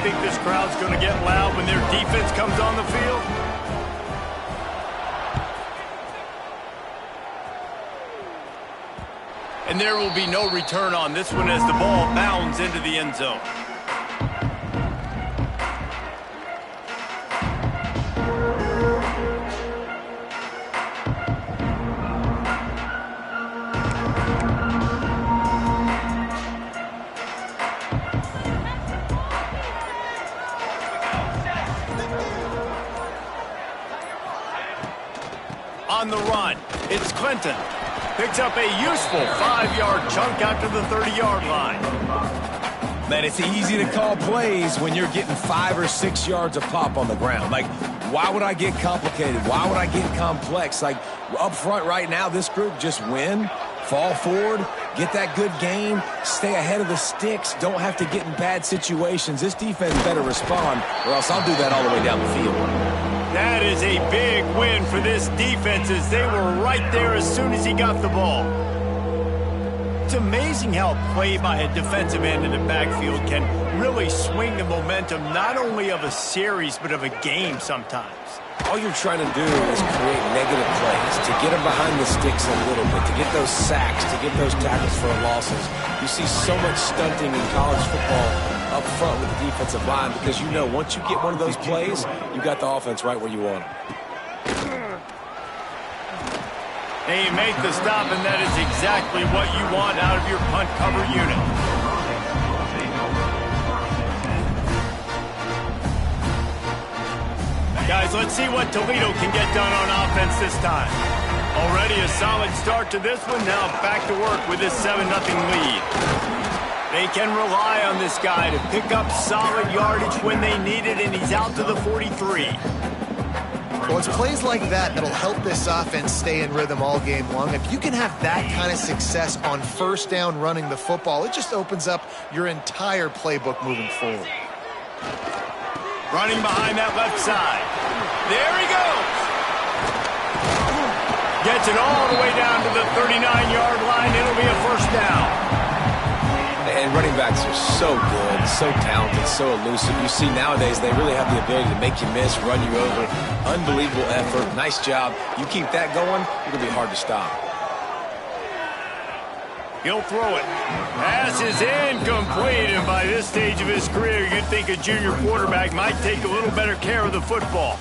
think this crowd's going to get loud when their defense comes on the field? And there will be no return on this one as the ball bounds into the end zone. On the run, it's Clinton. Picks up a useful 5-yard chunk out to the 30-yard line. Man, it's easy to call plays when you're getting 5 or 6 yards of pop on the ground. Like, why would I get complicated? Why would I get complex? Like, up front right now, this group just win, fall forward, get that good game, stay ahead of the sticks, don't have to get in bad situations. This defense better respond, or else I'll do that all the way down the field. That is a big win for this defense as they were right there as soon as he got the ball. It's amazing how play by a defensive end in the backfield can really swing the momentum not only of a series but of a game sometimes. All you're trying to do is create negative plays, to get them behind the sticks a little bit, to get those sacks, to get those tackles for losses. You see so much stunting in college football up front with the defensive line because you know once you get one of those plays, you got the offense right where you want them. They make the stop, and that is exactly what you want out of your punt cover unit. Guys, let's see what Toledo can get done on offense this time. Already a solid start to this one. Now back to work with this 7-0 lead. They can rely on this guy to pick up solid yardage when they need it, and he's out to the 43. Well, it's plays like that that'll help this offense stay in rhythm all game long. If you can have that kind of success on first down running the football, it just opens up your entire playbook moving forward. Running behind that left side. There he goes. Gets it all the way down to the 39-yard line. It'll be a first down. And running backs are so good, so talented, so elusive. You see nowadays they really have the ability to make you miss, run you over. Unbelievable effort. Nice job. You keep that going, you're going to be hard to stop. He'll throw it. Pass is incomplete, and by this stage of his career, you'd think a junior quarterback might take a little better care of the football.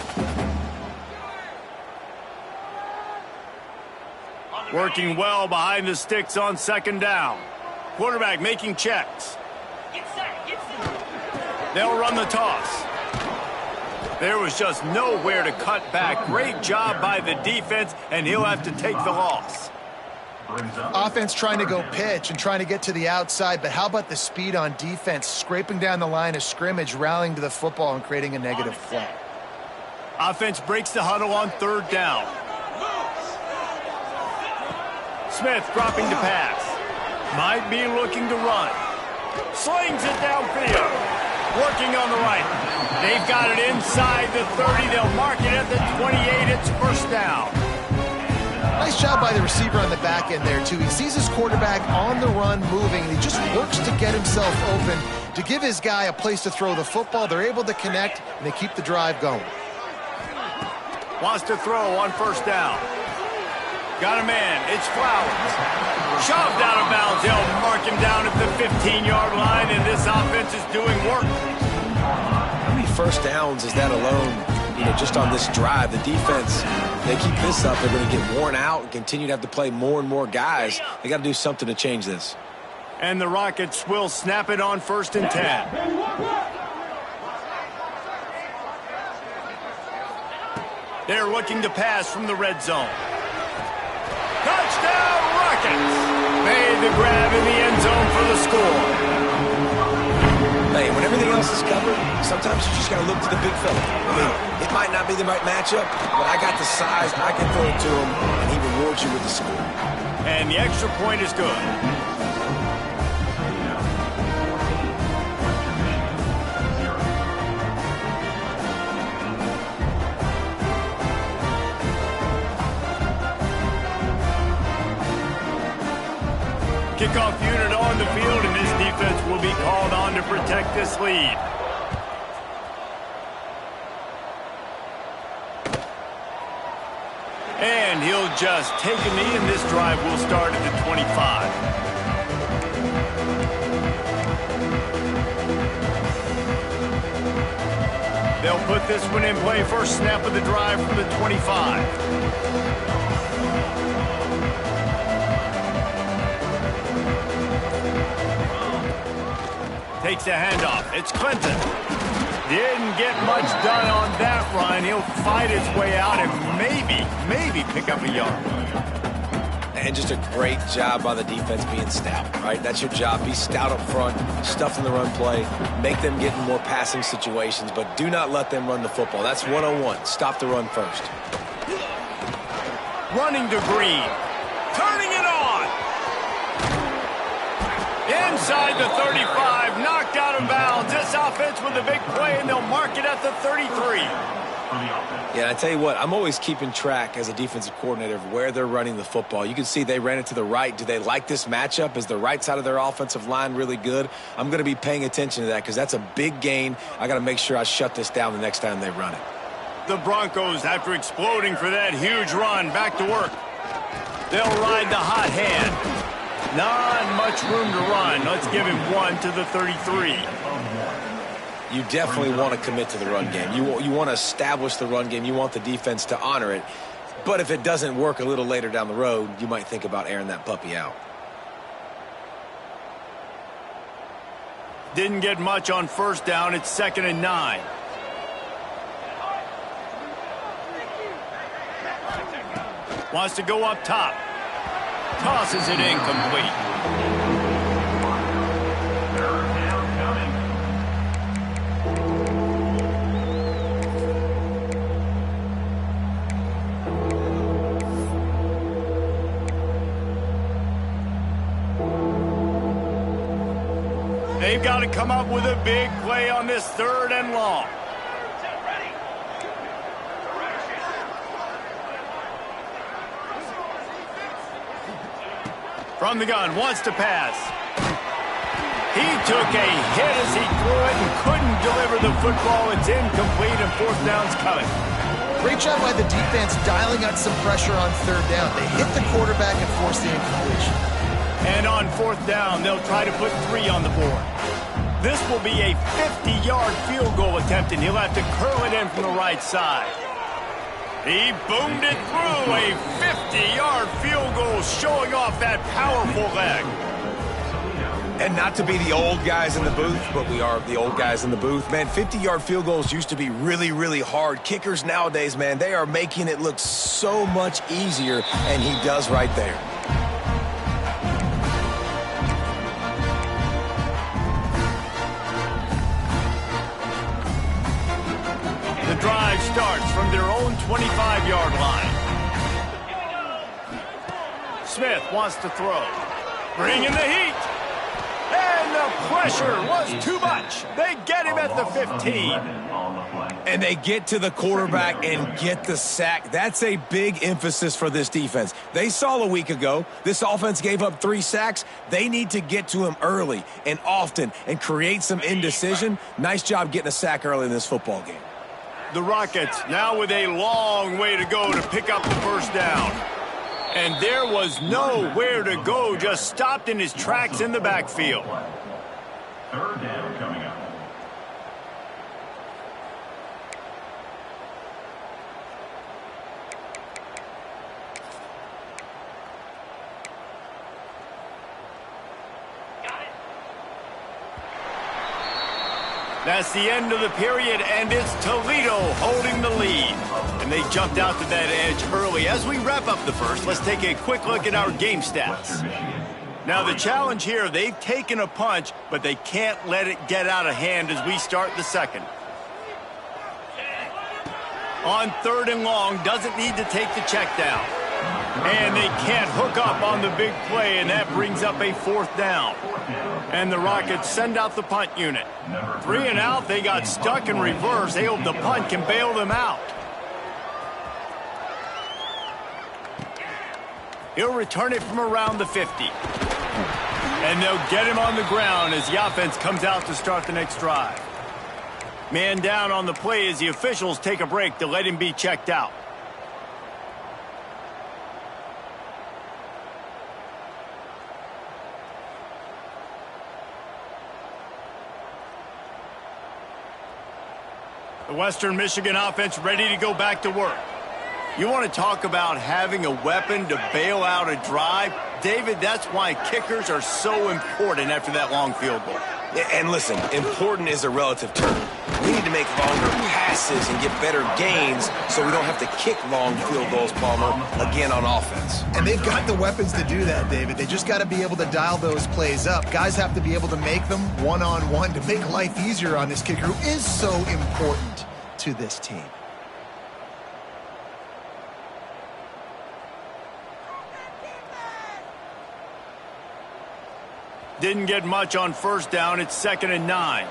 Working well behind the sticks on second down. Quarterback making checks. They'll run the toss. There was just nowhere to cut back. Great job by the defense, and he'll have to take the loss. Offense trying to go pitch and trying to get to the outside, but how about the speed on defense, scraping down the line of scrimmage, rallying to the football and creating a negative play. Offense breaks the huddle on third down. Smith dropping to pass. Might be looking to run. Slings it downfield. Working on the right. They've got it inside the 30. They'll mark it at the 28. It's first down. Nice job by the receiver on the back end there, too. He sees his quarterback on the run moving, and he just works to get himself open to give his guy a place to throw the football. They're able to connect, and they keep the drive going. Wants to throw on first down. Got a man. It's Flowers. Shoved out of bounds. They'll mark him down at the 15-yard line, and this offense is doing work. How many first downs is that alone? You know, just on this drive, the defense, they keep this up, they're going to get worn out and continue to have to play more and more guys. They got to do something to change this. And the Rockets will snap it on 1st and 10. They're looking to pass from the red zone. Touchdown, Rockets! Made the grab in the end zone for the score. Hey, when everything else is covered, sometimes you just got to look to the big fella. I mean, it might not be the right matchup, but I got the size, I can throw it to him, and he rewards you with the score. And the extra point is good. Kickoff unit on the field, and this defense will be called on to protect this lead. And he'll just take a knee, and this drive will start at the 25. They'll put this one in play. First snap of the drive from the 25. Takes the handoff. It's Clinton. Didn't get much done on that run. He'll fight his way out and maybe pick up a yard. And just a great job by the defense being stout, right? That's your job. Be stout up front, stuff in the run play, make them get in more passing situations, but do not let them run the football. That's 101. Stop the run first. Running to Green. Turning it on. Inside the 35, knocked out of bounds. This offense with a big play, and they'll mark it at the 33. Yeah, I tell you what, I'm always keeping track as a defensive coordinator of where they're running the football. You can see they ran it to the right. Do they like this matchup? Is the right side of their offensive line really good? I'm going to be paying attention to that because that's a big gain. I got to make sure I shut this down the next time they run it. The Broncos, after exploding for that huge run, back to work. They'll ride the hot hand. Not much room to run. Let's give him one to the 33. You definitely want to commit to the run game. You want to establish the run game. You want the defense to honor it. But if it doesn't work a little later down the road, you might think about airing that puppy out. Didn't get much on first down. It's 2nd and 9. Wants to go up top. Tosses it incomplete. They've got to come up with a big play on this 3rd and long. From the gun, wants to pass. He took a hit as he threw it and couldn't deliver the football. It's incomplete, and 4th down's coming. Great job by the defense dialing out some pressure on 3rd down. They hit the quarterback and forced the incompletion. And on 4th down, they'll try to put 3 on the board. This will be a 50-yard field goal attempt, and he'll have to curl it in from the right side. He boomed it through. A 50-yard field goal, showing off that powerful leg. And not to be the old guys in the booth, but we are the old guys in the booth. Man, 50-yard field goals used to be really, really hard. Kickers nowadays, man, they are making it look so much easier, and he does right there. The drive starts from their own 25-yard line. Smith wants to throw. Bring in the heat. And the pressure was too much. They get him at the 15. And they get to the quarterback and get the sack. That's a big emphasis for this defense. They saw a week ago, this offense gave up 3 sacks. They need to get to him early and often and create some indecision. Nice job getting a sack early in this football game. The Rockets now with a long way to go to pick up the 1st down. And there was nowhere to go, just stopped in his tracks in the backfield. 3rd down coming up. That's the end of the period, and it's Toledo holding the lead. And they jumped out to that edge early. As we wrap up the first, let's take a quick look at our game stats. Now, the challenge here, they've taken a punch, but they can't let it get out of hand as we start the second. On 3rd and long, doesn't need to take the check down. And they can't hook up on the big play, and that brings up a 4th down. And the Rockets send out the punt unit. 3 and out, they got stuck in reverse. They hope the punt can bail them out. He'll return it from around the 50. And they'll get him on the ground as the offense comes out to start the next drive. Man down on the play as the officials take a break to let him be checked out. The Western Michigan offense ready to go back to work. You want to talk about having a weapon to bail out a drive? David, that's why kickers are so important after that long field goal. And listen, important is a relative term. We need to make longer passes and get better gains so we don't have to kick long field goals, Palmer, again on offense. And they've got the weapons to do that, David. They just got to be able to dial those plays up. Guys have to be able to make them one-on-one to make life easier on this kicker who is so important to this team. Didn't get much on first down. It's 2nd and 9.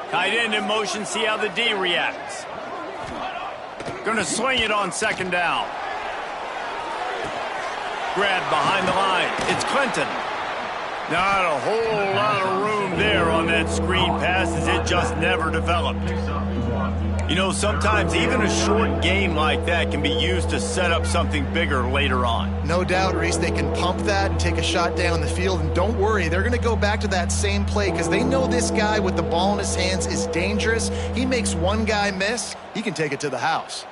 Tight end in motion. See how the D reacts. Gonna swing it on 2nd down. Grab behind the line. It's Clinton. Not a whole lot of room there on that screen pass as it just never developed. You know, sometimes even a short game like that can be used to set up something bigger later on. No doubt, Reese, they can pump that and take a shot down the field. And don't worry, they're going to go back to that same play because they know this guy with the ball in his hands is dangerous. He makes one guy miss, he can take it to the house.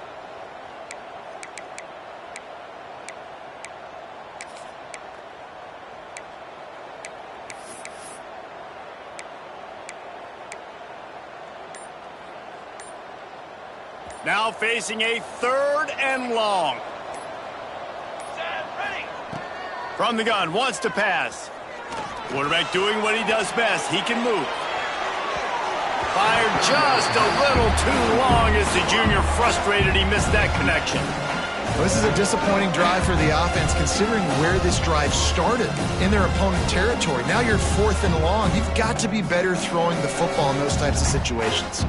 Now facing a 3rd and long. From the gun, wants to pass. Quarterback doing what he does best. He can move. Fired just a little too long as the junior frustrated he missed that connection. Well, this is a disappointing drive for the offense considering where this drive started in their opponent territory. Now you're 4th and long. You've got to be better throwing the football in those types of situations.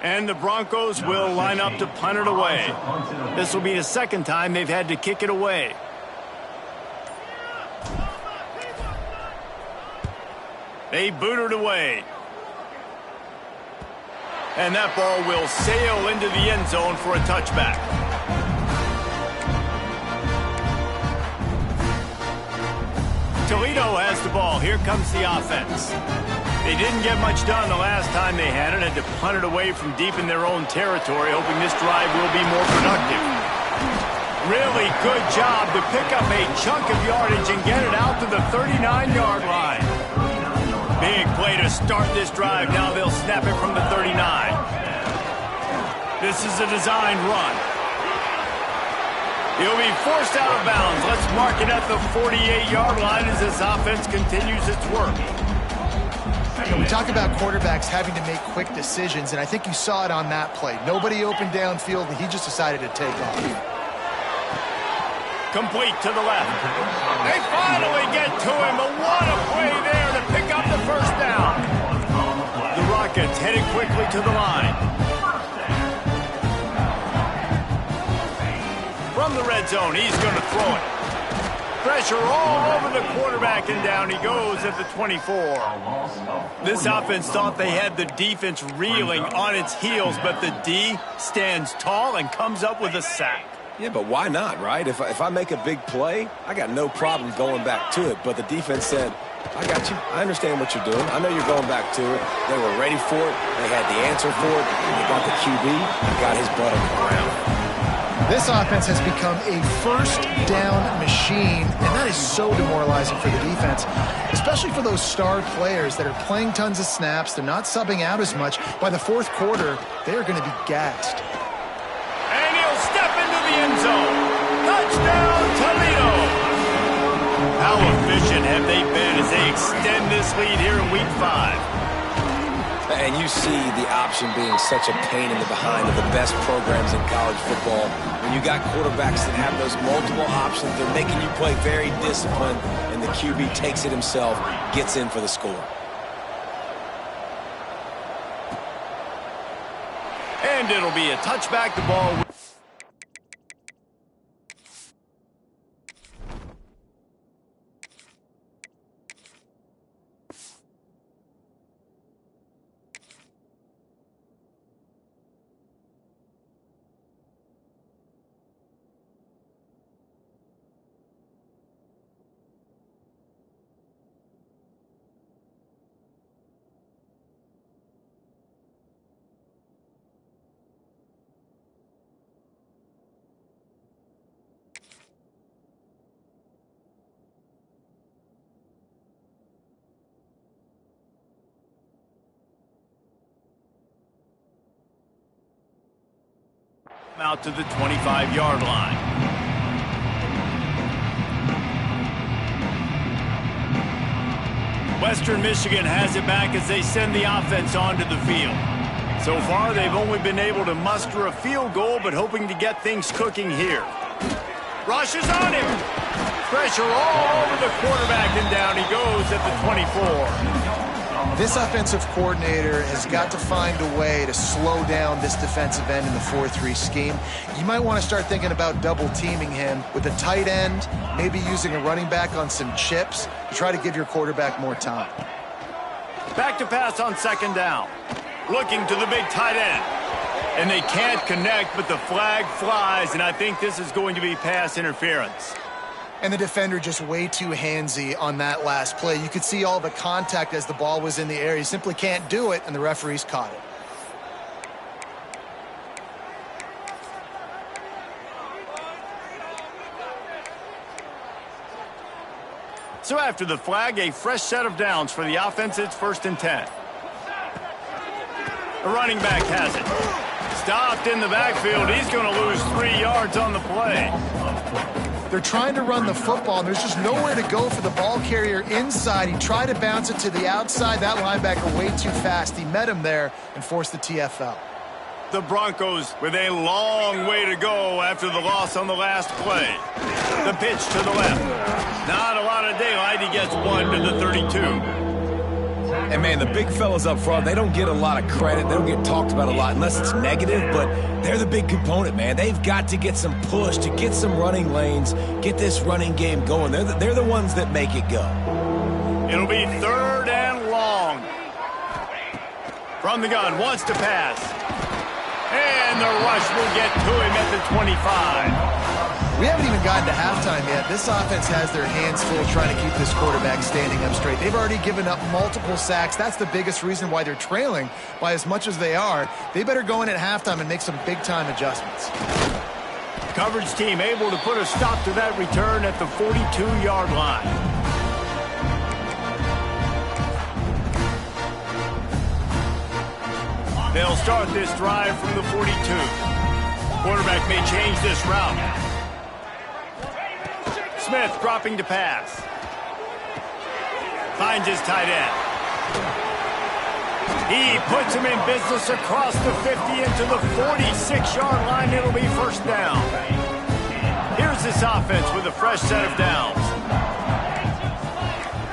And the Broncos will line up to punt it away. This will be the 2nd time they've had to kick it away. They boot it away. And that ball will sail into the end zone for a touchback. Toledo has the ball. Here comes the offense. They didn't get much done the last time they had it. Had to punt it away from deep in their own territory, hoping this drive will be more productive. Really good job to pick up a chunk of yardage and get it out to the 39-yard line. Big play to start this drive. Now they'll snap it from the 39. This is a designed run. He'll be forced out of bounds. Let's mark it at the 48-yard line as this offense continues its work. We talk about quarterbacks having to make quick decisions, and I think you saw it on that play. Nobody open downfield, and he just decided to take off. Complete to the left. They finally get to him, but what a play there to pick up the first down. The Rockets heading quickly to the line. From the red zone, he's going to throw it. Pressure all over the quarterback, and down he goes at the 24. This offense thought they had the defense reeling on its heels, but the D stands tall and comes up with a sack. Yeah, but why not, right? If I make a big play, I got no problem going back to it. But the defense said, I got you. I understand what you're doing. I know you're going back to it. They were ready for it. They had the answer for it. They got the QB and got his butt on the ground. This offense has become a first down machine, and that is so demoralizing for the defense, especially for those star players that are playing tons of snaps. They're not subbing out as much. By the 4th quarter, they are going to be gassed. And he'll step into the end zone. Touchdown, Toledo! How efficient have they been as they extend this lead here in Week 5? And you see the option being such a pain in the behind of the best programs in college football. When you got quarterbacks that have those multiple options, they're making you play very disciplined, and the QB takes it himself, gets in for the score. And it'll be a touchback. The ball. Out to the 25-yard line. Western Michigan has it back as they send the offense onto the field. So far, they've only been able to muster a field goal, but hoping to get things cooking here. Rushes on him. Pressure all over the quarterback, and down he goes at the 24. This offensive coordinator has got to find a way to slow down this defensive end in the 4-3 scheme. You might want to start thinking about double teaming him with a tight end, maybe using a running back on some chips to try to give your quarterback more time. Back to pass on second down. Looking to the big tight end. And they can't connect, but the flag flies, and I think this is going to be pass interference. And the defender just way too handsy on that last play. You could see all the contact as the ball was in the air. You simply can't do it, and the referees caught it. So after the flag, a fresh set of downs for the offense. It's 1st and 10. The running back has it. Stopped in the backfield. He's going to lose 3 yards on the play. They're trying to run the football, and there's just nowhere to go for the ball carrier inside. He tried to bounce it to the outside. That linebacker way too fast. He met him there and forced the TFL. The Broncos with a long way to go after the loss on the last play. The pitch to the left. Not a lot of daylight. He gets one to the 32. And, man, the big fellas up front, they don't get a lot of credit. They don't get talked about a lot unless it's negative, but they're the big component, man. They've got to get some push, to get some running lanes, get this running game going. They're the ones that make it go. It'll be 3rd and long. From the gun, wants to pass. And the rush will get to him at the 25. We haven't even gotten to halftime yet. This offense has their hands full trying to keep this quarterback standing up straight. They've already given up multiple sacks. That's the biggest reason why they're trailing by as much as they are. They better go in at halftime and make some big-time adjustments. Coverage team able to put a stop to that return at the 42-yard line. They'll start this drive from the 42. Quarterback may change this route. Smith dropping to pass. Finds his tight end. He puts him in business across the 50 into the 46-yard line. It'll be 1st down. Here's this offense with a fresh set of downs.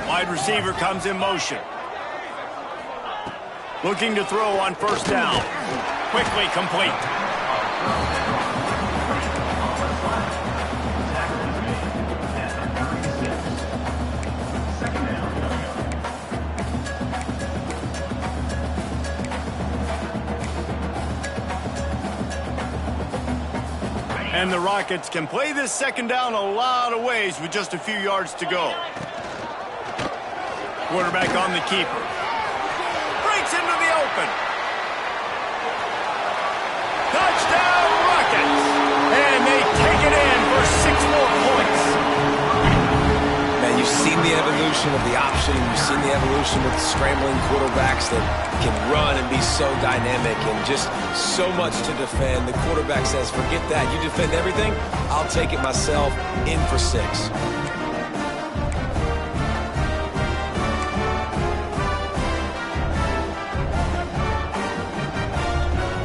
Wide receiver comes in motion. Looking to throw on 1st down. Quickly complete. And the Rockets can play this 2nd down a lot of ways with just a few yards to go. Quarterback on the keeper. Breaks into the open. Touchdown Rockets! And they take it in for 6 more points. Man, you've seen the evolution of the option. You've seen the evolution with scrambling quarterbacks that can run and be so dynamic and just so much to defend. The quarterback says, forget that. You defend everything, I'll take it myself. In for 6.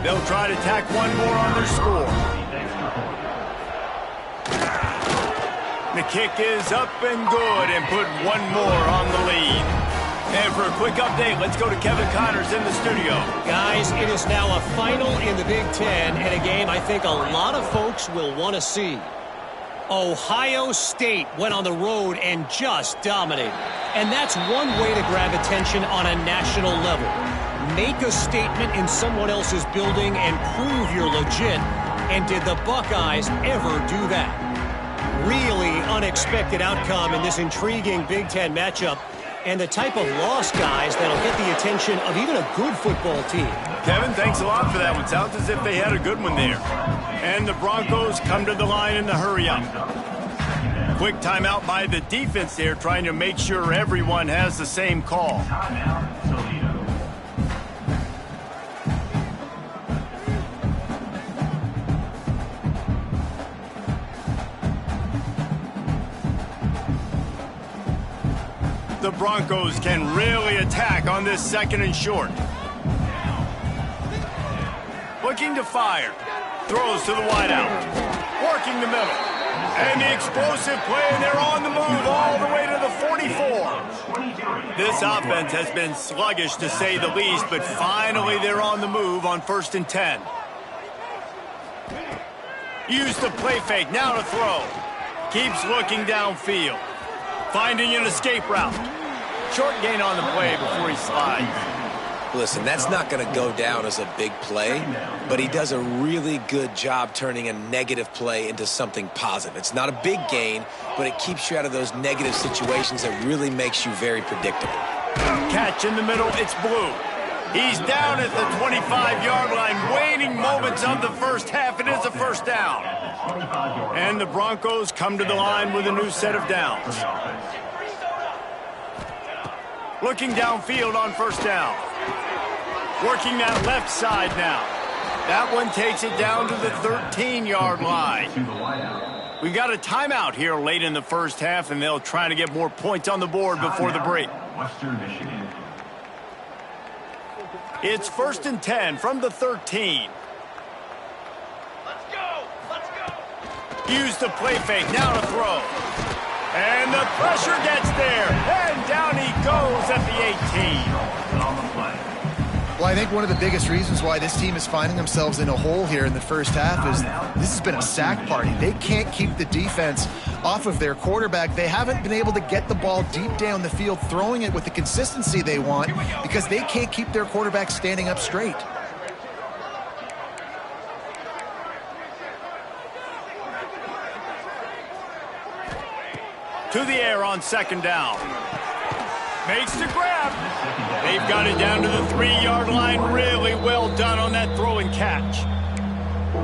They'll try to tack one more on their score. The kick is up and good and put one more on the lead. And for a quick update, let's go to Kevin Connors in the studio. Guys, it is now a final in the Big Ten, and a game I think a lot of folks will want to see. Ohio State went on the road and just dominated. And that's one way to grab attention on a national level. Make a statement in someone else's building and prove you're legit. And did the Buckeyes ever do that? Really unexpected outcome in this intriguing Big Ten matchup. And the type of loss, guys, that'll get the attention of even a good football team. Kevin, thanks a lot for that one. Sounds as if they had a good one there. And the Broncos come to the line in the hurry-up. Quick timeout by the defense there, trying to make sure everyone has the same call. The Broncos can really attack on this 2nd and short. Looking to fire. Throws to the wideout. Working the middle. And the explosive play, and they're on the move all the way to the 44. This offense has been sluggish to say the least, but finally they're on the move on 1st and 10. Use the play fake, now to throw. Keeps looking downfield. Finding an escape route. Short gain on the play before he slides. Listen, that's not going to go down as a big play, but he does a really good job turning a negative play into something positive. It's not a big gain, but it keeps you out of those negative situations that really makes you very predictable. Catch in the middle, it's Blue. He's down at the 25-yard line, waning moments of the first half. It is a first down. And the Broncos come to the line with a new set of downs. Looking downfield on 1st down. Working that left side now. That one takes it down to the 13-yard line. We've got a timeout here late in the first half, and they'll try to get more points on the board before the break. Western Michigan. It's 1st and 10 from the 13. Let's go! Let's go! Use the play fake, now to throw. And the pressure gets there. And down he goes at the 18. On the play. Well, I think one of the biggest reasons why this team is finding themselves in a hole here in the first half is this has been a sack party. They can't keep the defense off of their quarterback. They haven't been able to get the ball deep down the field, throwing it with the consistency they want because they can't keep their quarterback standing up straight. To the air on 2nd down. Makes the grab. They've got it down to the 3-yard line. Really well done on that throw and catch.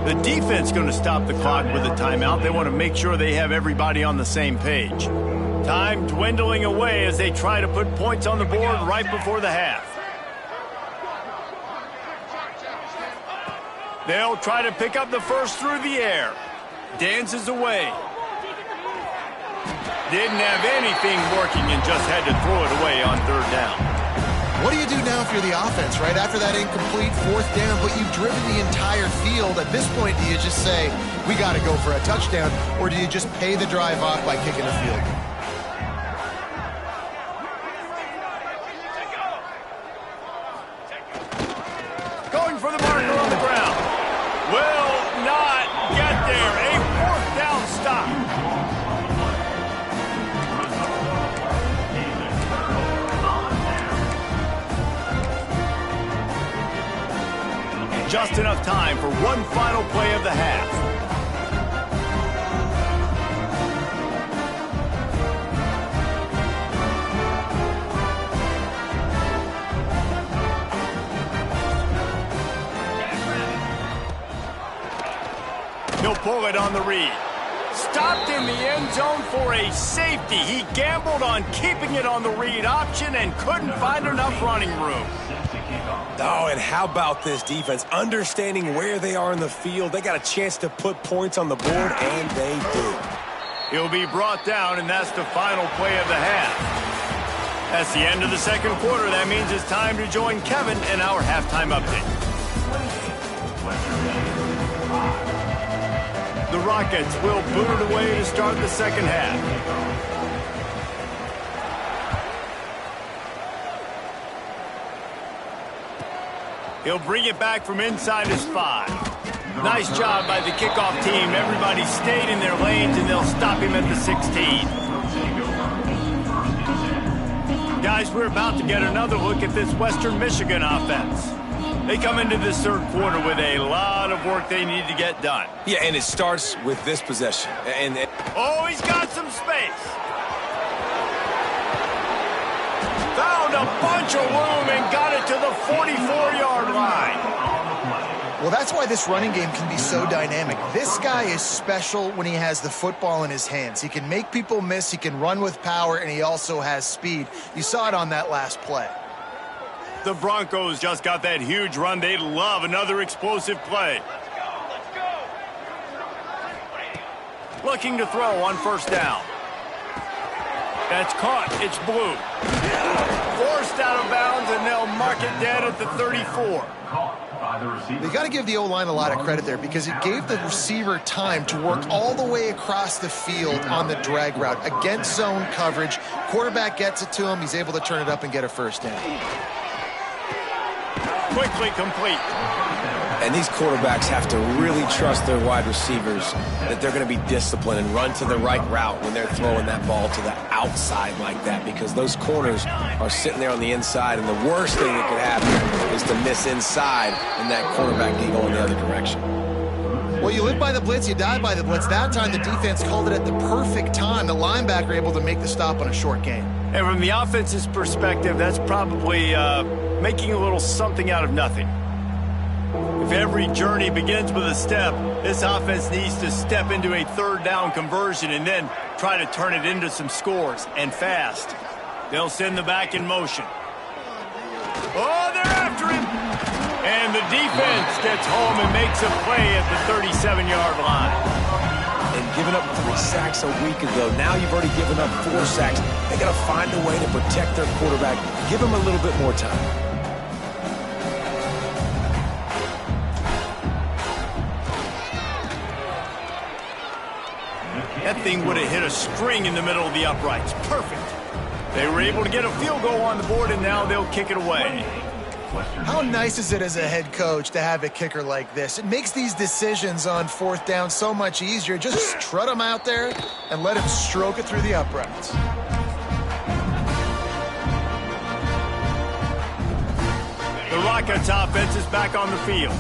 The defense going to stop the clock with a timeout. They want to make sure they have everybody on the same page. Time dwindling away as they try to put points on the board right before the half. They'll try to pick up the first through the air. Dances away. Didn't have anything working and just had to throw it away on 3rd down. What do you do now if you're the offense, right? After that incomplete 4th down, but you've driven the entire field. At this point, do you just say, we got to go for a touchdown, or do you just pay the drive off by kicking the field goal? Going for the marker on the ground. Will not get there. A 4th down stop. Just enough time for one final play of the half. He'll pull it on the read. Stopped in the end zone for a safety. He gambled on keeping it on the read option and couldn't find enough running room. Oh, and how about this defense? Understanding where they are in the field. They got a chance to put points on the board, and they did. He'll be brought down, and that's the final play of the half. That's the end of the 2nd quarter. That means it's time to join Kevin in our halftime update. The Rockets will boot it away to start the 2nd half. He'll bring it back from inside his 5. Nice job by the kickoff team. Everybody stayed in their lanes, and they'll stop him at the 16. Guys, we're about to get another look at this Western Michigan offense. They come into this third quarter with a lot of work they need to get done. Yeah, and it starts with this possession. Oh, he's got some space. Found a bunch of room and got it to the 44-yard line. Well, that's why this running game can be so dynamic. This guy is special when he has the football in his hands. He can make people miss, he can run with power, and he also has speed. You saw it on that last play. The Broncos just got that huge run. They love another explosive play. Looking to throw on first down. That's caught. It's blue. Forced out of bounds, and they'll mark it dead at the 34. They got to give the O-line a lot of credit there because it gave the receiver time to work all the way across the field on the drag route. Against zone coverage, quarterback gets it to him. He's able to turn it up and get a first down. Quickly complete. And these quarterbacks have to really trust their wide receivers that they're going to be disciplined and run to the right route when they're throwing that ball to the outside like that, because those corners are sitting there on the inside, and the worst thing that could happen is to miss inside and that quarterback can go in the other direction. Well, you live by the blitz, you die by the blitz. That time the defense called it at the perfect time. The linebacker able to make the stop on a short gain. And from the offense's perspective, that's probably making a little something out of nothing. If every journey begins with a step, this offense needs to step into a third down conversion and then try to turn it into some scores, and fast. They'll send the back in motion. Oh, they're after him! And the defense gets home and makes a play at the 37-yard line. And giving up 3 sacks a week ago, now you've already given up 4 sacks. They got to find a way to protect their quarterback. Give him a little bit more time. That thing would have hit a string in the middle of the uprights. Perfect. They were able to get a field goal on the board, and now they'll kick it away. How nice is it as a head coach to have a kicker like this? It makes these decisions on fourth down so much easier. Just strut him out there and let him stroke it through the uprights. The Rockets offense is back on the field.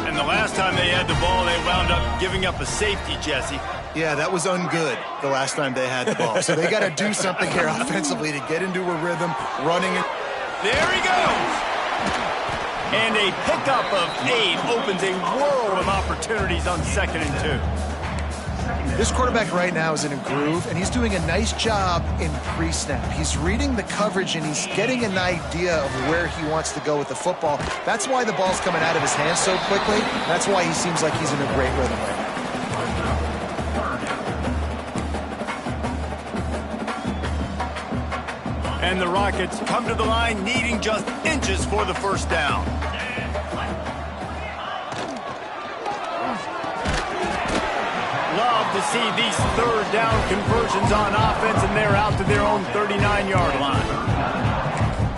And the last time they had the ball, they wound up giving up a safety, Jesse. Yeah, that was ungood the last time they had the ball. So they got to do something here offensively to get into a rhythm, running it. There he goes! And a pickup of 8 opens a world of opportunities on 2nd and 2. This quarterback right now is in a groove, and he's doing a nice job in pre-snap. He's reading the coverage, and he's getting an idea of where he wants to go with the football. That's why the ball's coming out of his hands so quickly. That's why he seems like he's in a great rhythm right now. And the Rockets come to the line needing just inches for the first down. Love to see these third down conversions on offense, and they're out to their own 39-yard line.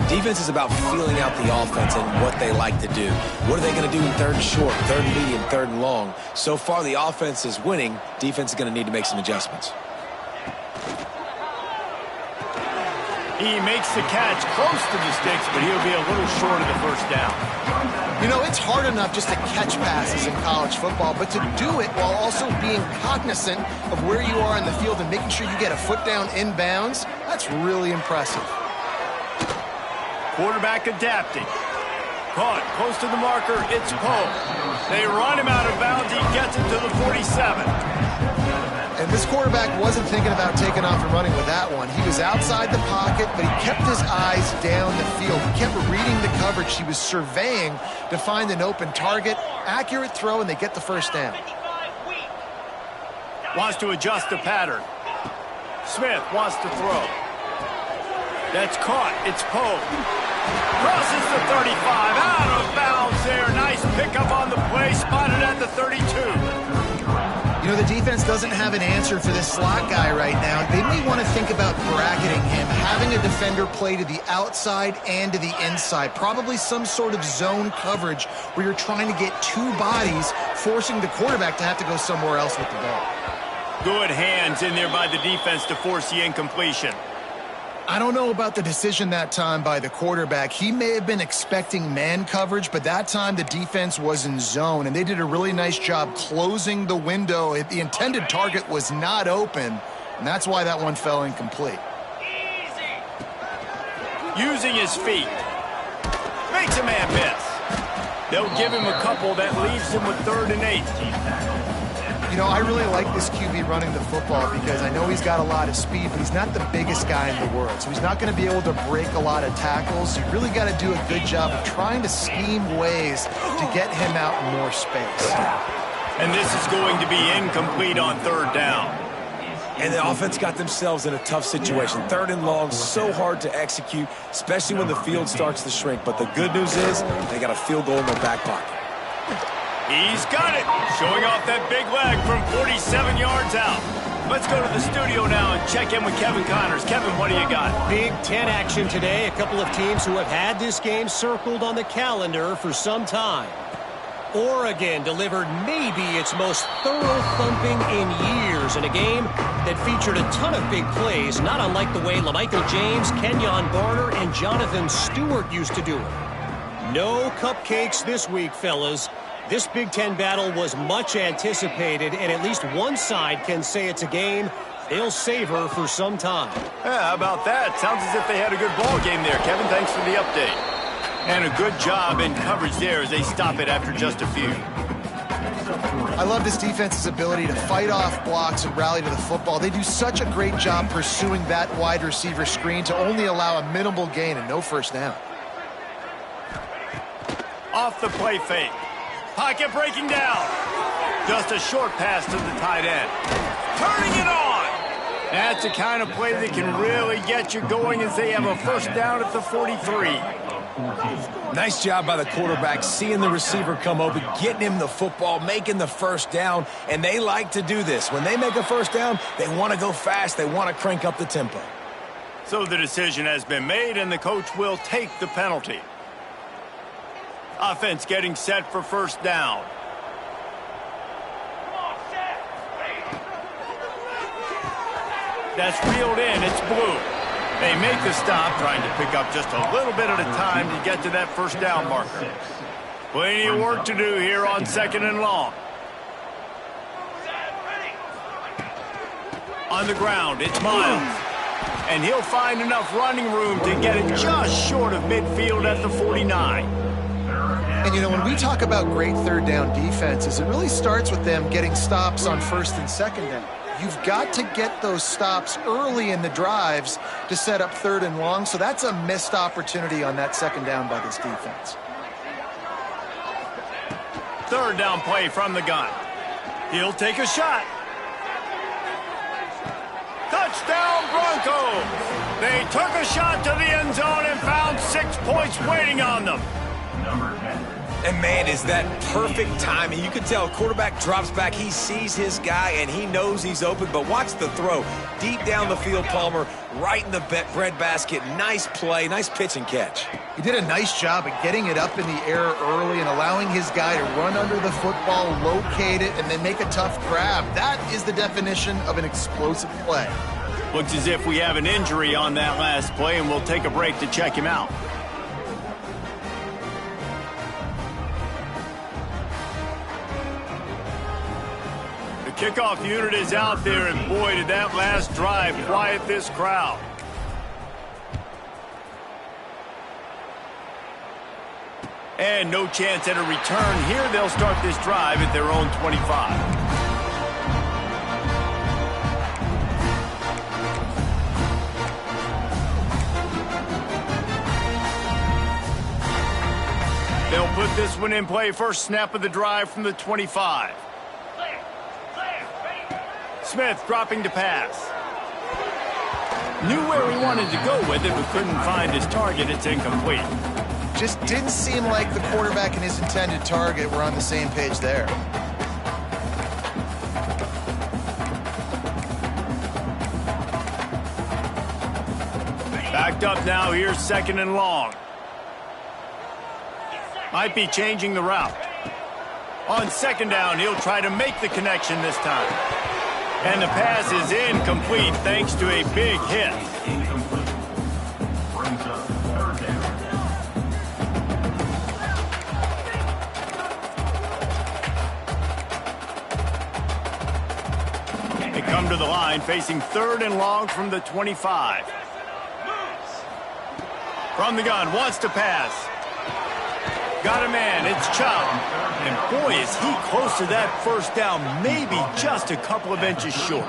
Defense is about feeling out the offense and what they like to do. What are they going to do in 3rd and short, 3rd and medium, 3rd and long? So far, the offense is winning. Defense is going to need to make some adjustments. He makes the catch close to the sticks, but he'll be a little short of the first down. You know, it's hard enough just to catch passes in college football, but to do it while also being cognizant of where you are in the field and making sure you get a foot down inbounds, that's really impressive. Quarterback adapting. Caught close to the marker. It's Poe. They run him out of bounds. He gets it to the 47. And this quarterback wasn't thinking about taking off and running with that one. He was outside the pocket, but he kept his eyes down the field. He kept reading the coverage. He was surveying to find an open target. Accurate throw, and they get the first down. Wants to adjust the pattern. Smith wants to throw. That's caught. It's Poe. Crosses the 35. Out of bounds there. Nice pickup on the play. Spotted at the 32. You know, the defense doesn't have an answer for this slot guy right now. They may want to think about bracketing him, having a defender play to the outside and to the inside. Probably some sort of zone coverage where you're trying to get two bodies, forcing the quarterback to have to go somewhere else with the ball. Good hands in there by the defense to force the incompletion. I don't know about the decision that time by the quarterback. He may have been expecting man coverage, but that time the defense was in zone, and they did a really nice job closing the window. The intended target was not open, and that's why that one fell incomplete. Using his feet. Makes a man miss. They'll give him a couple. That leaves him with 3rd and 8. You know, I really like this QB running the football because I know he's got a lot of speed, but he's not the biggest guy in the world. So he's not going to be able to break a lot of tackles. You really got to do a good job of trying to scheme ways to get him out in more space. And this is going to be incomplete on 3rd down. And the offense got themselves in a tough situation. 3rd and long, so hard to execute, especially when the field starts to shrink. But the good news is they got a field goal in their back pocket. He's got it, showing off that big leg from 47 yards out. Let's go to the studio now and check in with Kevin Connors. Kevin, what do you got? Big Ten action today. A couple of teams who have had this game circled on the calendar for some time. Oregon delivered maybe its most thorough thumping in years in a game that featured a ton of big plays, not unlike the way LaMichael James, Kenyon Barner, and Jonathan Stewart used to do it. No cupcakes this week, fellas. This Big Ten battle was much anticipated, and at least one side can say it's a game they'll savor for some time. Yeah, how about that? Sounds as if they had a good ball game there, Kevin. Thanks for the update. And a good job in coverage there as they stop it after just a few. I love this defense's ability to fight off blocks and rally to the football. They do such a great job pursuing that wide receiver screen to only allow a minimal gain and no 1st down. Off the play fake. Pocket breaking down. Just a short pass to the tight end. Turning it on. That's the kind of play that can really get you going as they have a 1st down at the 43. Nice job by the quarterback, seeing the receiver come open, getting him the football, making the 1st down, and they like to do this. When they make a 1st down, they want to go fast. They want to crank up the tempo. So the decision has been made, and the coach will take the penalty. Offense getting set for 1st down. That's reeled in. It's blue. They make the stop, trying to pick up just a little bit at a time to get to that 1st down marker. Plenty of work to do here on 2nd and long. On the ground, it's Miles. And he'll find enough running room to get it just short of midfield at the 49. And, you know, when we talk about great 3rd down defenses, it really starts with them getting stops on 1st and 2nd down. You've got to get those stops early in the drives to set up 3rd and long, so that's a missed opportunity on that 2nd down by this defense. 3rd down play from the gun. He'll take a shot. Touchdown Broncos! They took a shot to the end zone and found 6 points waiting on them. And, man, is that perfect timing. You can tell quarterback drops back. He sees his guy, and he knows he's open. But watch the throw. Deep down the field, Palmer, right in the breadbasket. Nice play, nice pitch and catch. He did a nice job at getting it up in the air early and allowing his guy to run under the football, locate it, and then make a tough grab. That is the definition of an explosive play. Looks as if we have an injury on that last play, and we'll take a break to check him out. Kickoff unit is out there, and boy, did that last drive quiet this crowd. And no chance at a return here. They'll start this drive at their own 25. They'll put this one in play. First snap of the drive from the 25. Smith dropping to pass. Knew where he wanted to go with it, but couldn't find his target. It's incomplete. Just didn't seem like the quarterback and his intended target were on the same page there. Backed up now, here's 2nd and long. Might be changing the route. On 2nd down, he'll try to make the connection this time. And the pass is incomplete thanks to a big hit. Incomplete. Brings up 3rd down. They come to the line facing 3rd and long from the 25. From the gun, wants to pass. Got a man, it's Chubb. And boy, is he close to that 1st down, maybe just a couple of inches short.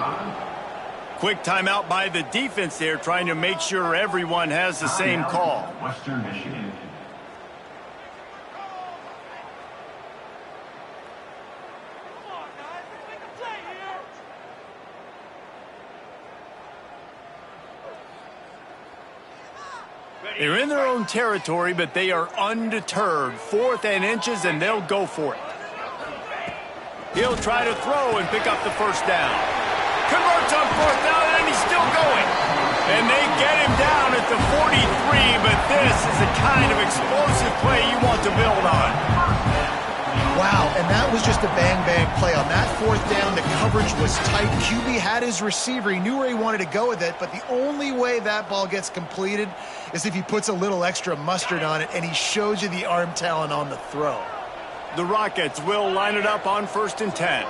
Quick timeout by the defense there, trying to make sure everyone has the same call. Western Michigan. They're in their own territory, but they are undeterred. 4th and inches, and they'll go for it. He'll try to throw and pick up the 1st down. Converts on 4th down, and he's still going. And they get him down at the 43, but this is the kind of explosive play you want to build on. Wow, and that was just a bang-bang play. On that 4th down, the coverage was tight. QB had his receiver. He knew where he wanted to go with it, but the only way that ball gets completed is if he puts a little extra mustard on it, and he shows you the arm talent on the throw. The Rockets will line it up on 1st and 10.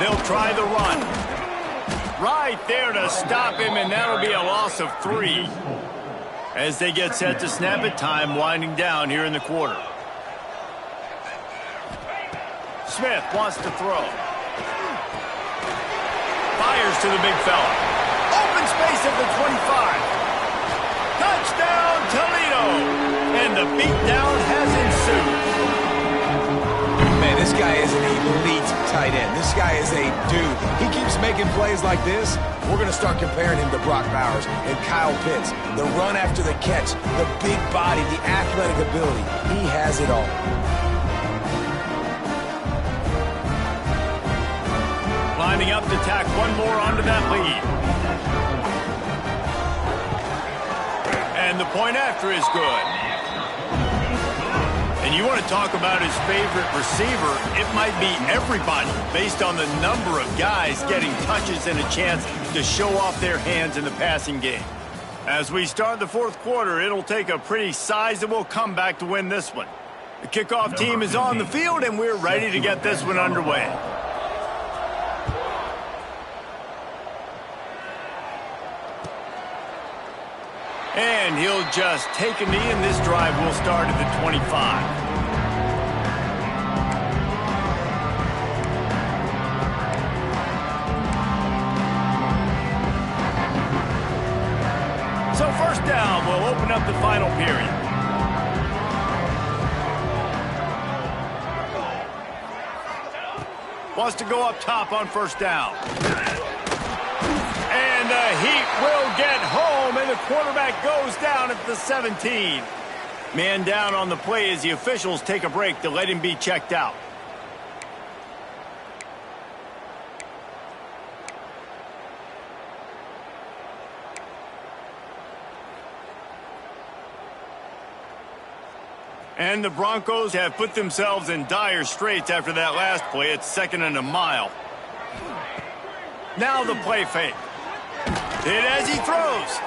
They'll try the run. Right there to stop him, and that'll be a loss of 3. As they get set to snap it, time winding down here in the quarter. Smith wants to throw. Fires to the big fella. Open space at the 25. Touchdown, Toledo! And the beatdown has ensued. Man, this guy is an elite tight end. This guy is a dude. He keeps making plays like this. We're going to start comparing him to Brock Bowers and Kyle Pitts. The run after the catch, the big body, the athletic ability. He has it all. Lining up to tack one more onto that lead. And the point after is good. And you want to talk about his favorite receiver, it might be everybody based on the number of guys getting touches and a chance to show off their hands in the passing game. As we start the 4th quarter, it'll take a pretty sizable comeback to win this one. The kickoff team is on the field, and we're ready to get this one underway. And he'll just take a knee, and this drive will start at the 25. So 1st down will open up the final period. Wants to go up top on 1st down. And the Heat will get home, and the quarterback goes down at the 17. Man down on the play as the officials take a break to let him be checked out. And the Broncos have put themselves in dire straits after that last play. It's 2nd and a mile. Now the play fake. Hit as he throws.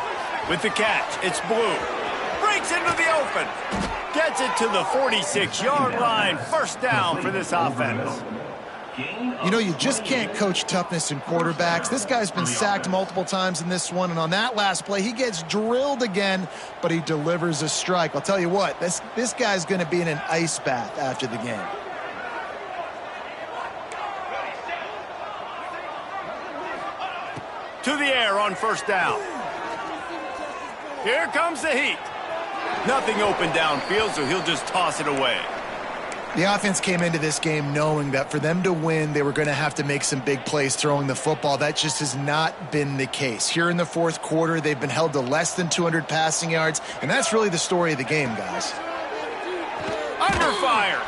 With the catch, it's Blue. Breaks into the open. Gets it to the 46-yard line. 1st down for this offense. You know, you just can't coach toughness in quarterbacks. This guy's been sacked multiple times in this one, and on that last play, he gets drilled again, but he delivers a strike. I'll tell you what, this guy's going to be in an ice bath after the game. To the air on 1st down. Here comes the Heat. Nothing open downfield, so he'll just toss it away. The offense came into this game knowing that for them to win, they were going to have to make some big plays throwing the football. That just has not been the case. Here in the fourth quarter, they've been held to less than 200 passing yards, and that's really the story of the game, guys. Under fire.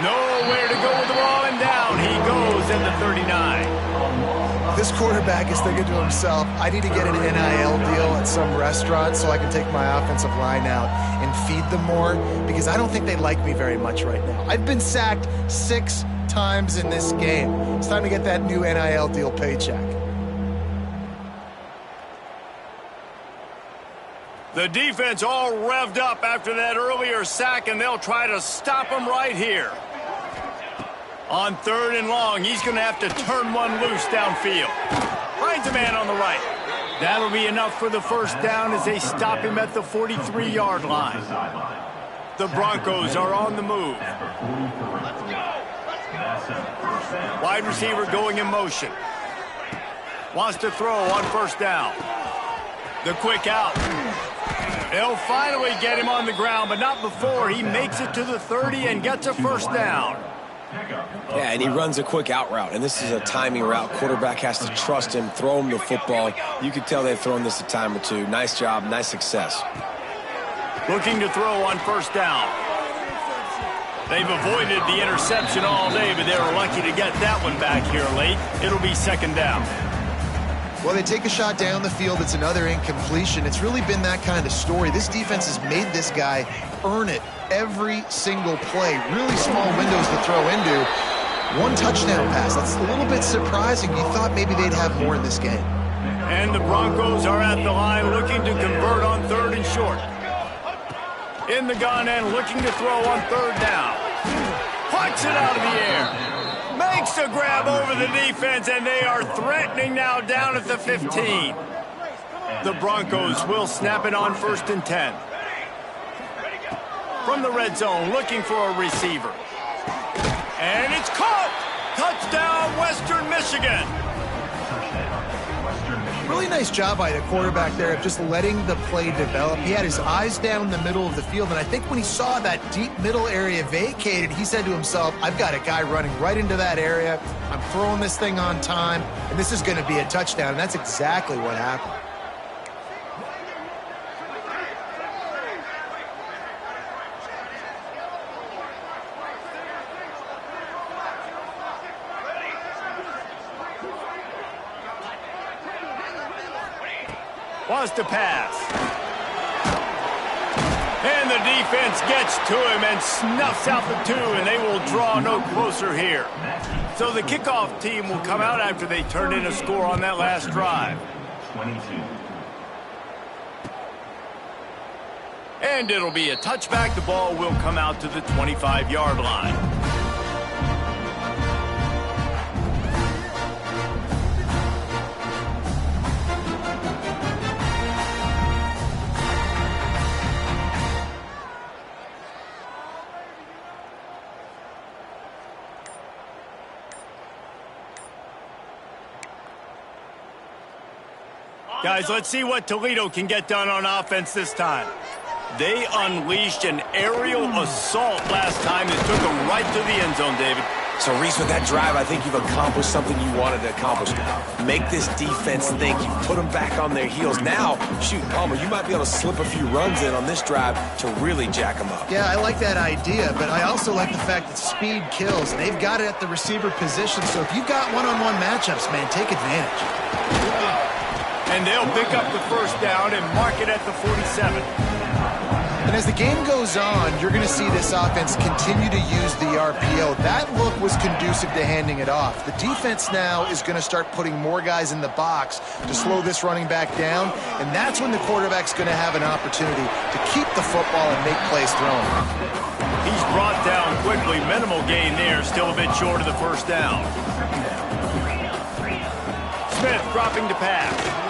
Nowhere to go with the ball, and down he goes at the 39. This quarterback is thinking to himself, I need to get an NIL deal at some restaurant so I can take my offensive line out and feed them more, because I don't think they like me very much right now. I've been sacked 6 times in this game. It's time to get that new NIL deal paycheck. The defense all revved up after that earlier sack, and they'll try to stop him right here. On 3rd and long, he's going to have to turn one loose downfield. Finds a man on the right. That'll be enough for the first down as they stop him at the 43-yard line. The Broncos are on the move. Wide receiver going in motion. Wants to throw on 1st down. The quick out. They'll finally get him on the ground, but not before he makes it to the 30 and gets a 1st down. Yeah, and he runs a quick out route, and this is a timing route. Quarterback has to trust him, throw him the football. You can tell they've thrown this a time or two. Nice job, nice success. Looking to throw on 1st down. They've avoided the interception all day, but they were lucky to get that one back here late. It'll be 2nd down. Well, they take a shot down the field. It's another incompletion. It's really been that kind of story. This defense has made this guy earn it every single play. Really small windows to throw into. 1 touchdown pass. That's a little bit surprising. You thought maybe they'd have more in this game. And the Broncos are at the line looking to convert on 3rd and short. In the gun and looking to throw on 3rd down. Puts it out of the air. Makes a grab over the defense, and they are threatening now down at the 15. The Broncos will snap it on 1st and 10. From the red zone, looking for a receiver. And it's caught! Touchdown, Western Michigan! Really nice job by the quarterback there of just letting the play develop. He had his eyes down the middle of the field, and I think when he saw that deep middle area vacated, he said to himself, I've got a guy running right into that area. I'm throwing this thing on time, and this is going to be a touchdown, and that's exactly what happened. Wants to pass. And the defense gets to him and snuffs out the 2, and they will draw no closer here. So the kickoff team will come out after they turn in a score on that last drive. 22. And it'll be a touchback. The ball will come out to the 25-yard line. Guys, let's see what Toledo can get done on offense this time. They unleashed an aerial assault last time that took them right to the end zone, David. So, Reese, with that drive, I think you've accomplished something you wanted to accomplish. Make this defense think. You put them back on their heels. Now, shoot, Palmer, you might be able to slip a few runs in on this drive to really jack them up. Yeah, I like that idea, but I also like the fact that speed kills. They've got it at the receiver position, so if you've got one-on-one matchups, man, take advantage. And they'll pick up the 1st down and mark it at the 47. And as the game goes on, you're going to see this offense continue to use the RPO. That look was conducive to handing it off. The defense now is going to start putting more guys in the box to slow this running back down, and that's when the quarterback's going to have an opportunity to keep the football and make plays throwing. He's brought down quickly. Minimal gain there, still a bit short of the 1st down. Smith dropping to pass.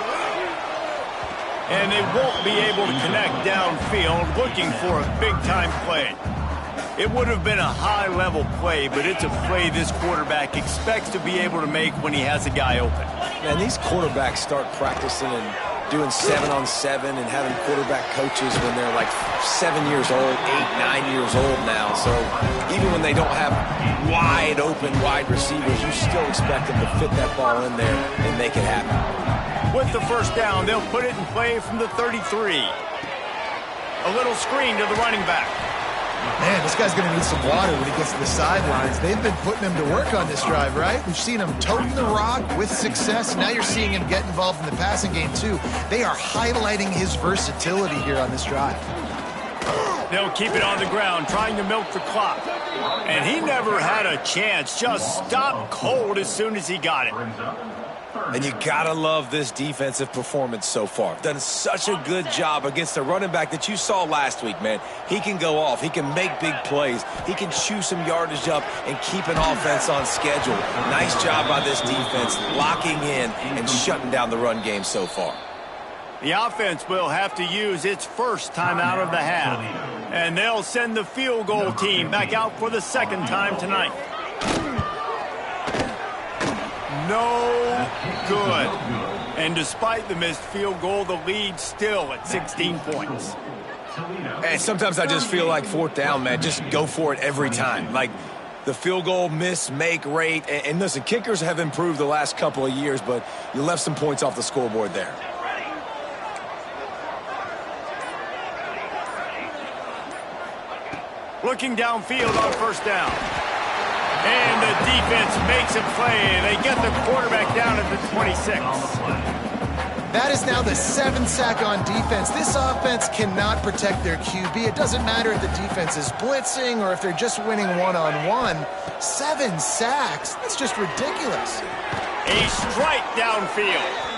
And they won't be able to connect downfield, looking for a big-time play. It would have been a high-level play, but it's a play this quarterback expects to be able to make when he has a guy open. Man, these quarterbacks start practicing and doing 7-on-7 and having quarterback coaches when they're like 7 years old, 8, 9 years old now. So even when they don't have wide open wide receivers, you still expect them to fit that ball in there and make it happen. With the first down, they'll put it in play from the 33. A little screen to the running back. Man, this guy's going to need some water when he gets to the sidelines. They've been putting him to work on this drive, right? We've seen him toting the rock with success. Now you're seeing him get involved in the passing game, too. They are highlighting his versatility here on this drive. They'll keep it on the ground, trying to milk the clock. And he never had a chance. Just stopped cold as soon as he got it. And you gotta love this defensive performance so far. Done such a good job against the running back that you saw last week, man. He can go off. He can make big plays. He can chew some yardage up and keep an offense on schedule. Nice job by this defense locking in and shutting down the run game so far. The offense will have to use its first timeout of the half. And they'll send the field goal team back out for the second time tonight. No good. And despite the missed field goal, the lead still at 16 points. And sometimes I just feel like fourth down, man, just go for it every time. Like the field goal miss, make rate. And listen, kickers have improved the last couple of years, but you left some points off the scoreboard there. Looking downfield on first down. And the defense makes a play. They get the quarterback down at the 26. That is now the 7th sack on defense. This offense cannot protect their QB. It doesn't matter if the defense is blitzing or if they're just winning one-on-one. 7 sacks. That's just ridiculous. A strike downfield.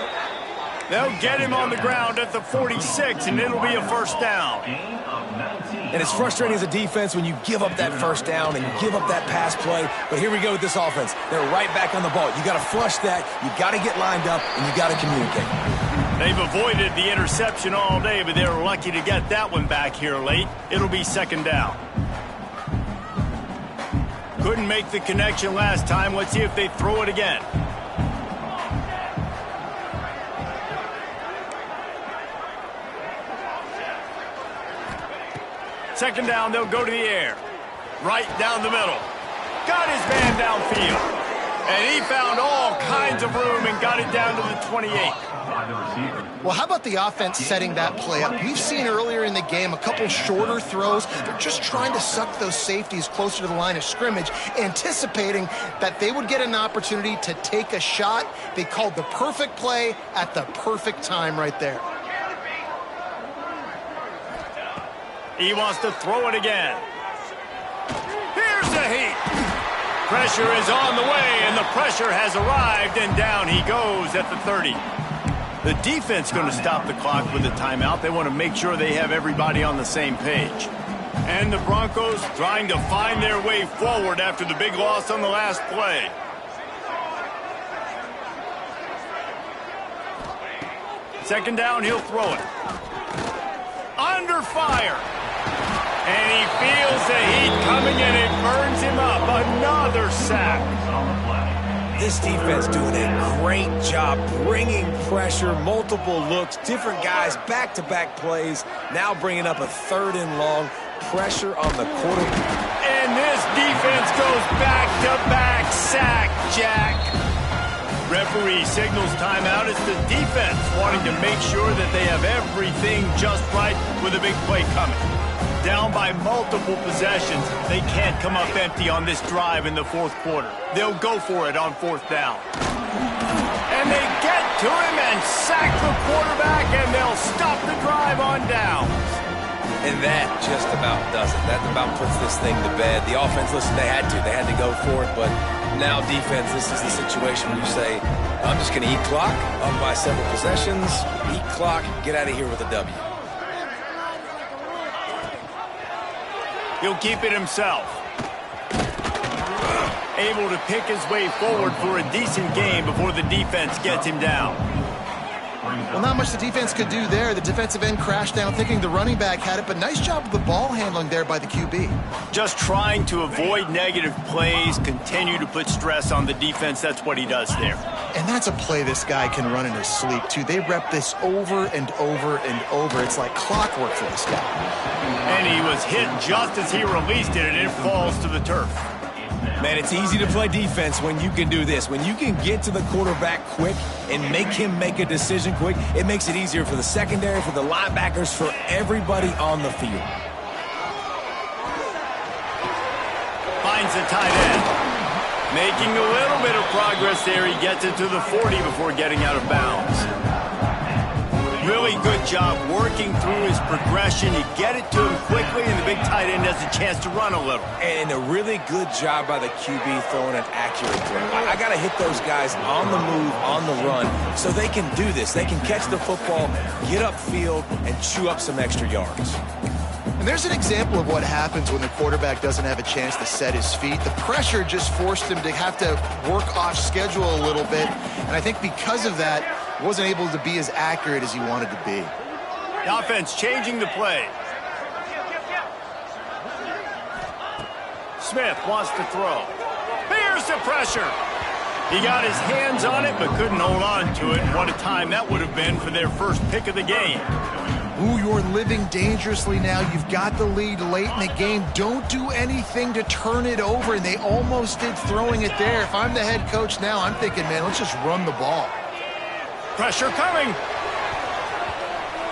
They'll get him on the ground at the 46, and it'll be a first down. And it's frustrating as a defense when you give up that first down and you give up that pass play. But here we go with this offense. They're right back on the ball. You got to flush that. You got to get lined up, and you got to communicate. They've avoided the interception all day, but they're lucky to get that one back here late. It'll be second down. Couldn't make the connection last time. Let's see if they throw it again. Second down, they'll go to the air. Right down the middle. Got his man downfield. And he found all kinds of room and got it down to the 28. Well, how about the offense setting that play up? We've seen earlier in the game a couple shorter throws. They're just trying to suck those safeties closer to the line of scrimmage, anticipating that they would get an opportunity to take a shot. They called the perfect play at the perfect time right there. He wants to throw it again. Here's the heat. Pressure is on the way, and the pressure has arrived, and down he goes at the 30. The defense going to stop the clock with a timeout. They want to make sure they have everybody on the same page. And the Broncos trying to find their way forward after the big loss on the last play. Second down, he'll throw it. Under fire. And he feels the heat coming, and it burns him up. Another sack. This defense doing a great job bringing pressure, multiple looks, different guys, back-to-back plays, now bringing up a 3rd and long, pressure on the quarterback. And this defense goes back-to-back sack, Jack. Referee signals timeout. It's the defense wanting to make sure that they have everything just right with a big play coming. Down by multiple possessions, they can't come up empty on this drive in the 4th quarter. They'll go for it on 4th down. And they get to him and sack the quarterback, and they'll stop the drive on downs. And that just about does it. That about puts this thing to bed. The offense, listen, they had to go for it, but now defense, this is the situation where you say, I'm just going to eat clock, up by several possessions, eat clock, get out of here with a W. He'll keep it himself. Able to pick his way forward for a decent game before the defense gets him down. Well, not much the defense could do there. The defensive end crashed down thinking the running back had it, but nice job of the ball handling there by the QB. Just trying to avoid negative plays, continue to put stress on the defense. That's what he does there. And that's a play this guy can run in his sleep, too. They rep this over and over and over. It's like clockwork for this guy. And he was hit just as he released it, and it falls to the turf. Man, it's easy to play defense when you can do this. When you can get to the quarterback quick and make him make a decision quick, it makes it easier for the secondary, for the linebackers, for everybody on the field. Finds the tight end. Making a little bit of progress there. He gets it to the 40 before getting out of bounds. Really good job working through his progression. You get it to him quickly, and the big tight end has a chance to run a little. And a really good job by the QB throwing an accurate throw. I got to hit those guys on the move, on the run, so they can do this. They can catch the football, get upfield, and chew up some extra yards. And there's an example of what happens when the quarterback doesn't have a chance to set his feet. The pressure just forced him to have to work off schedule a little bit. And I think because of that, wasn't able to be as accurate as he wanted to be. The offense changing the play. Smith wants to throw. Here's the pressure. He got his hands on it, but couldn't hold on to it. And what a time that would have been for their first pick of the game. Ooh, you're living dangerously now. You've got the lead late in the game. Don't do anything to turn it over. And they almost did throwing it there. If I'm the head coach now, I'm thinking, man, let's just run the ball. Pressure coming.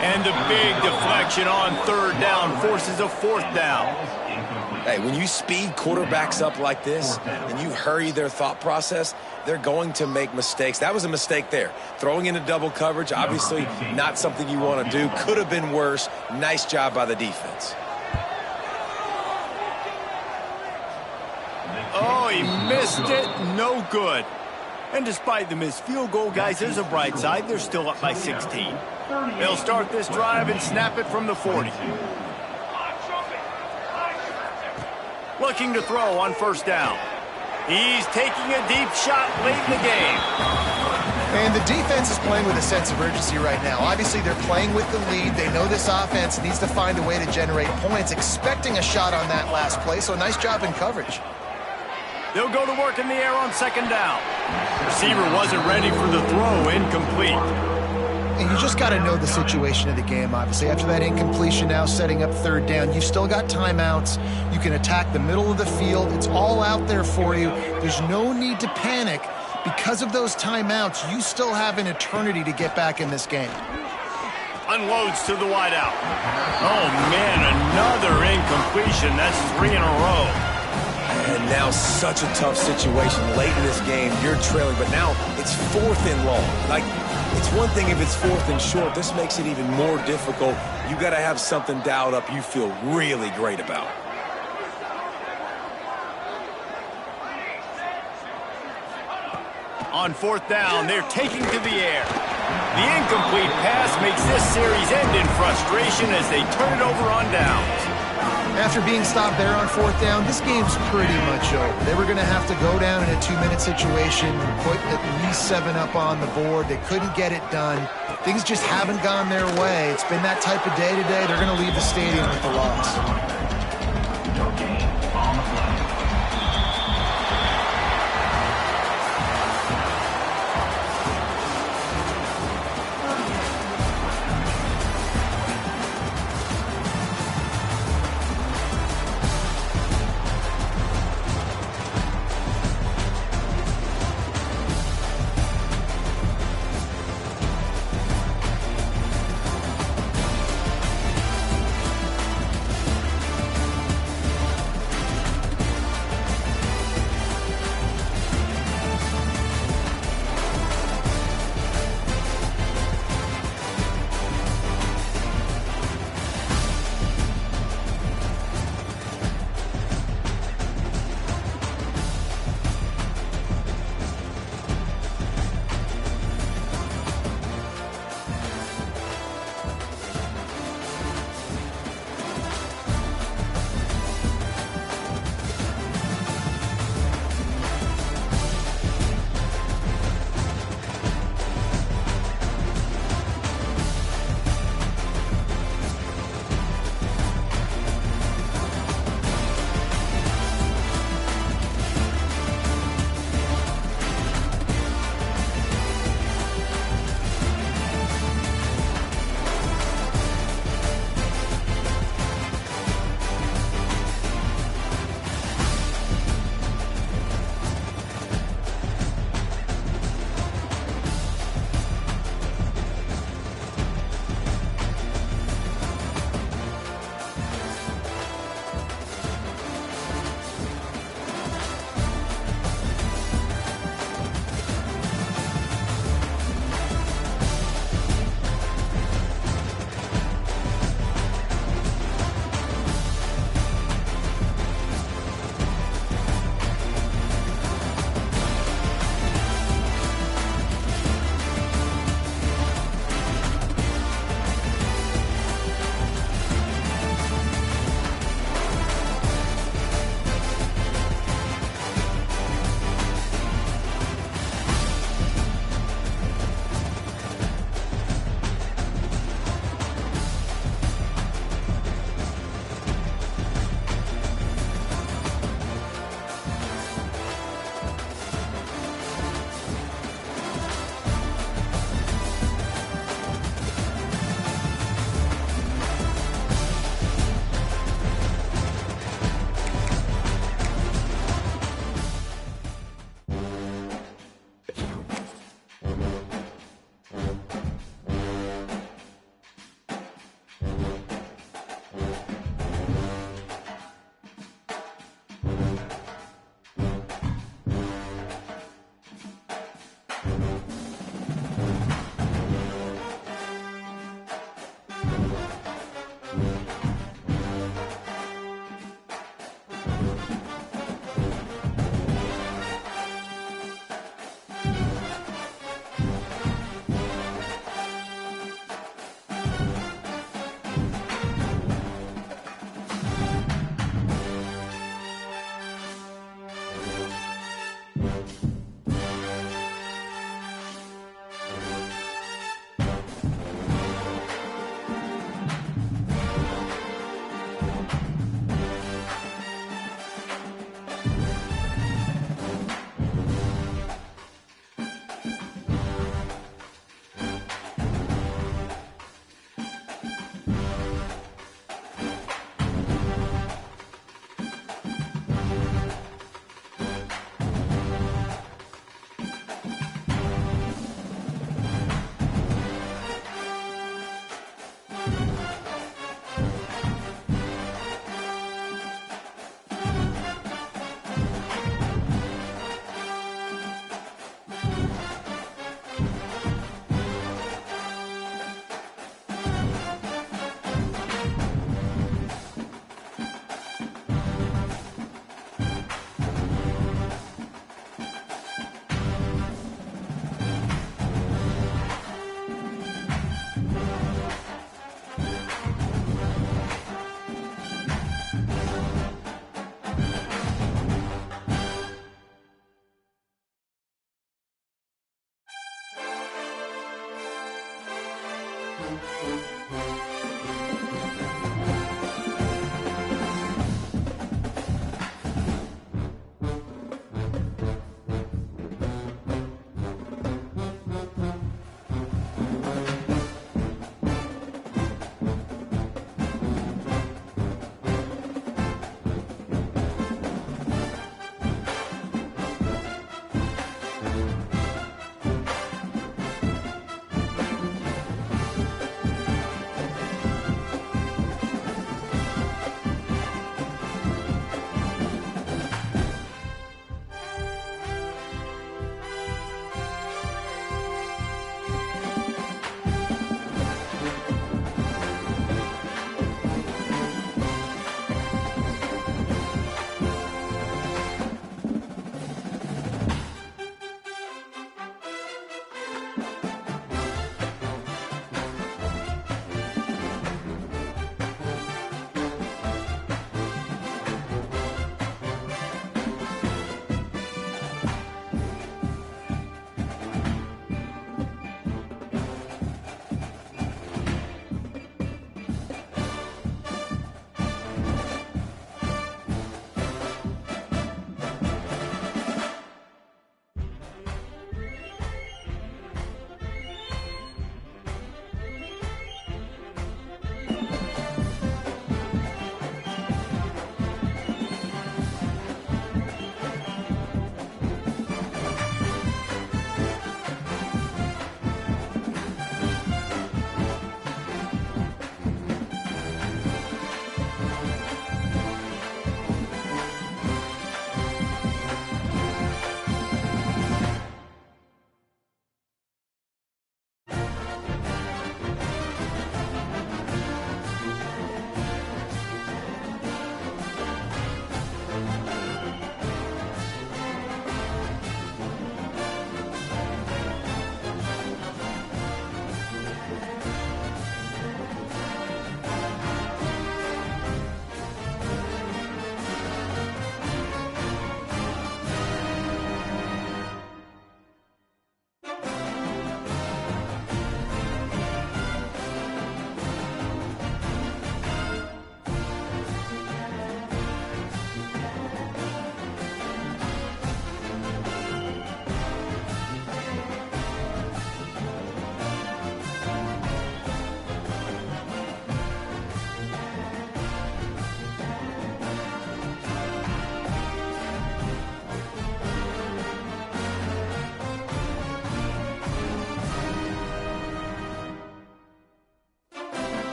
And the big deflection on third down forces a fourth down. Hey, when you speed quarterbacks up like this and you hurry their thought process, they're going to make mistakes. That was a mistake there. Throwing into double coverage, obviously not something you want to do. Could have been worse. Nice job by the defense. Oh, he missed it. No good. And despite the missed field goal, guys, there's a bright side. They're still up by 16. They'll start this drive and snap it from the 40. Looking to throw on first down. He's taking a deep shot late in the game. And the defense is playing with a sense of urgency right now. Obviously, they're playing with the lead. They know this offense needs to find a way to generate points, expecting a shot on that last play, so nice job in coverage. They'll go to work in the air on second down. Receiver wasn't ready for the throw, incomplete. And you just got to know the situation of the game, obviously. After that incompletion now setting up third down, you've still got timeouts. You can attack the middle of the field. It's all out there for you. There's no need to panic. Because of those timeouts, you still have an eternity to get back in this game. Unloads to the wideout. Oh, man, another incompletion. That's 3 in a row. And now such a tough situation late in this game. You're trailing, but now it's 4th and long. Like, it's one thing if it's 4th and short. This makes it even more difficult. You got to have something dialed up you feel really great about. On fourth down, they're taking to the air. The incomplete pass makes this series end in frustration as they turn it over on downs. After being stopped there on fourth down, this game's pretty much over. They were going to have to go down in a 2-minute situation, put at least 7 up on the board. They couldn't get it done. Things just haven't gone their way. It's been that type of day today. They're going to leave the stadium with the loss.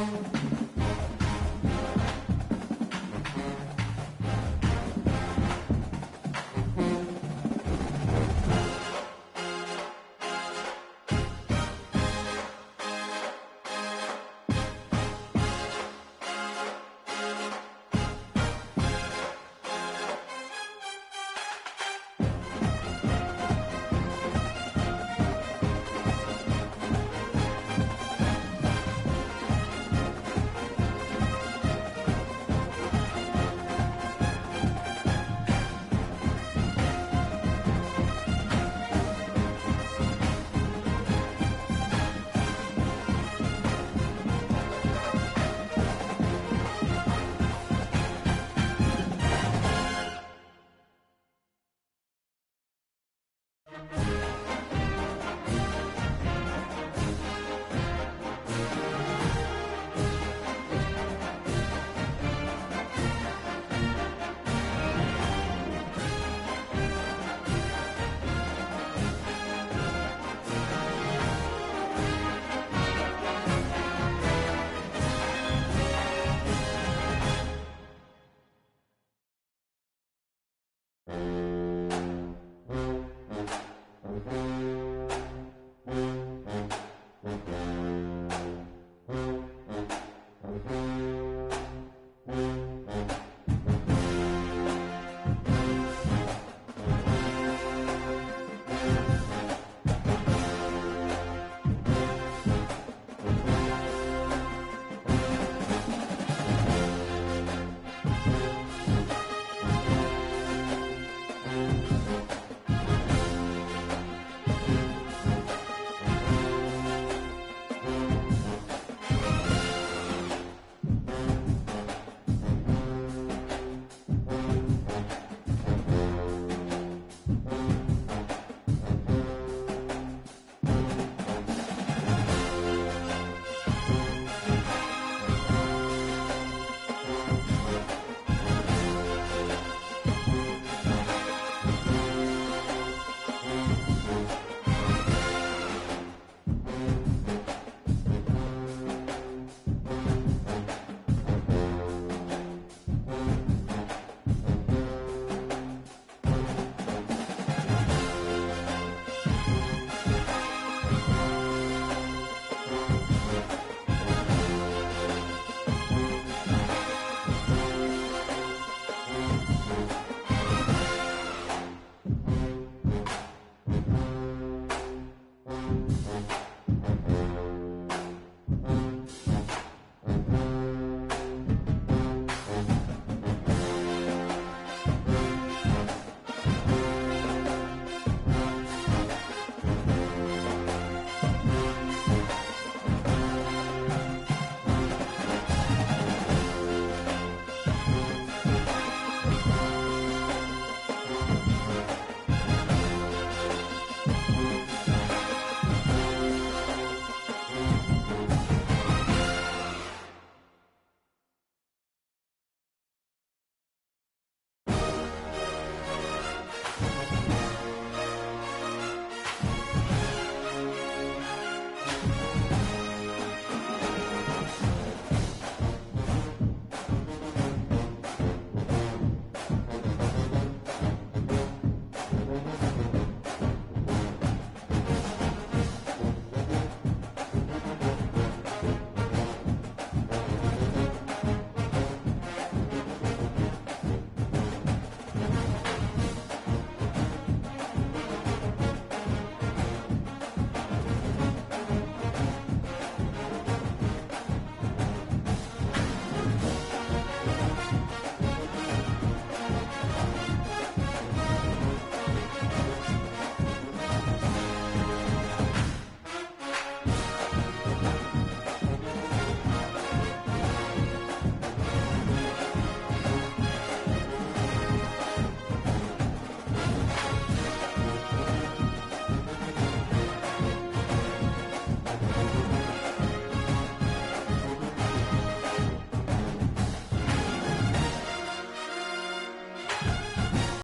Bye.